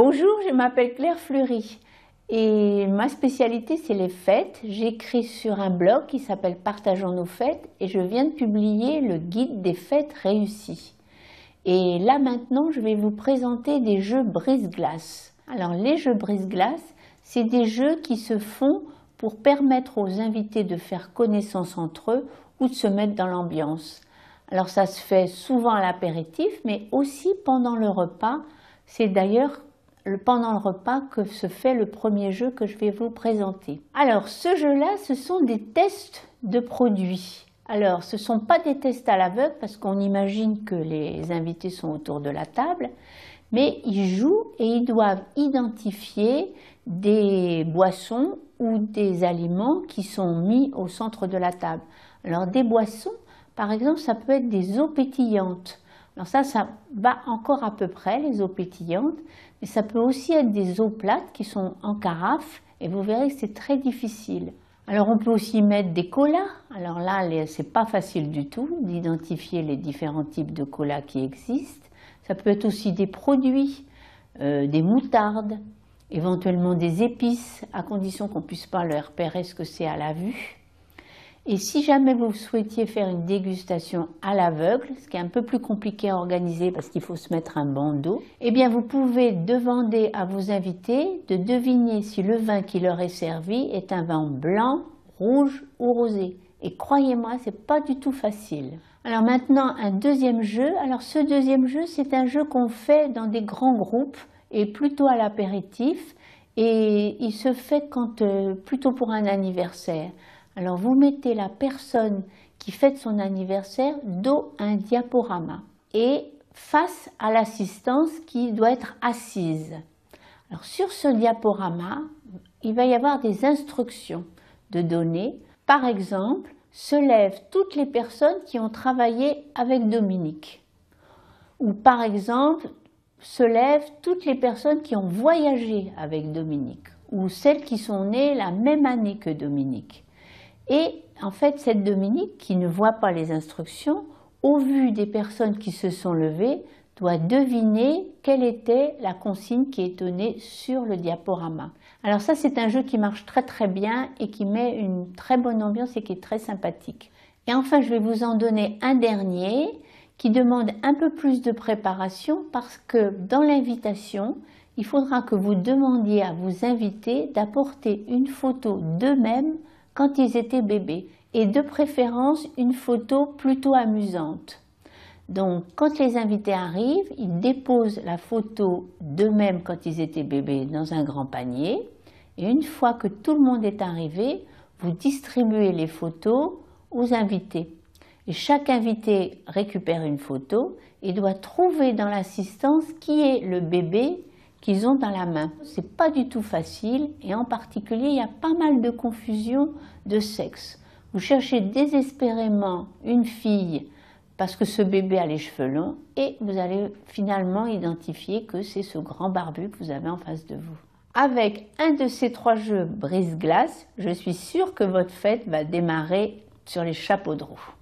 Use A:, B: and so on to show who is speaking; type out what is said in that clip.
A: Bonjour, je m'appelle Claire Fleury et ma spécialité c'est les fêtes. J'écris sur un blog qui s'appelle Partageons nos fêtes et je viens de publier le guide des fêtes réussies. Et là maintenant je vais vous présenter des jeux brise-glace. Alors les jeux brise-glace, c'est des jeux qui se font pour permettre aux invités de faire connaissance entre eux ou de se mettre dans l'ambiance. Alors ça se fait souvent à l'apéritif mais aussi pendant le repas. C'est d'ailleurs pendant le repas que se fait le premier jeu que je vais vous présenter. Alors ce jeu-là, ce sont des tests de produits. Alors ce ne sont pas des tests à l'aveugle parce qu'on imagine que les invités sont autour de la table, mais ils jouent et ils doivent identifier des boissons ou des aliments qui sont mis au centre de la table. Alors des boissons, par exemple, ça peut être des eaux pétillantes. Alors ça va encore à peu près, les eaux pétillantes, mais ça peut aussi être des eaux plates qui sont en carafe et vous verrez que c'est très difficile. Alors on peut aussi mettre des colas. Alors là, c'est pas facile du tout d'identifier les différents types de colas qui existent. Ça peut être aussi des produits, des moutardes, éventuellement des épices, à condition qu'on puisse pas leur repérer ce que c'est à la vue. Et si jamais vous souhaitiez faire une dégustation à l'aveugle, ce qui est un peu plus compliqué à organiser parce qu'il faut se mettre un bandeau, eh bien vous pouvez demander à vos invités de deviner si le vin qui leur est servi est un vin blanc, rouge ou rosé. Et croyez-moi, c'est pas du tout facile. Alors maintenant, un deuxième jeu. Alors ce deuxième jeu, c'est un jeu qu'on fait dans des grands groupes et plutôt à l'apéritif. Et il se fait plutôt pour un anniversaire. Alors vous mettez la personne qui fête son anniversaire dos à un diaporama et face à l'assistance qui doit être assise. Alors sur ce diaporama, il va y avoir des instructions de donner. Par exemple, se lèvent toutes les personnes qui ont travaillé avec Dominique. Ou par exemple, se lèvent toutes les personnes qui ont voyagé avec Dominique. Ou celles qui sont nées la même année que Dominique. Et en fait, cette Dominique, qui ne voit pas les instructions, au vu des personnes qui se sont levées, doit deviner quelle était la consigne qui est donnée sur le diaporama. Alors ça, c'est un jeu qui marche très bien et qui met une très bonne ambiance et qui est très sympathique. Et enfin, je vais vous en donner un dernier qui demande un peu plus de préparation parce que dans l'invitation, il faudra que vous demandiez à vos invités d'apporter une photo d'eux-mêmes quand ils étaient bébés, et de préférence une photo plutôt amusante. Donc quand les invités arrivent, ils déposent la photo d'eux-mêmes quand ils étaient bébés dans un grand panier, et une fois que tout le monde est arrivé, vous distribuez les photos aux invités. Et chaque invité récupère une photo et doit trouver dans l'assistance qui est le bébé qu'ils ont dans la main. C'est pas du tout facile et en particulier il y a pas mal de confusion de sexe. Vous cherchez désespérément une fille parce que ce bébé a les cheveux longs et vous allez finalement identifier que c'est ce grand barbu que vous avez en face de vous. Avec un de ces trois jeux brise-glace, je suis sûre que votre fête va démarrer sur les chapeaux de roue.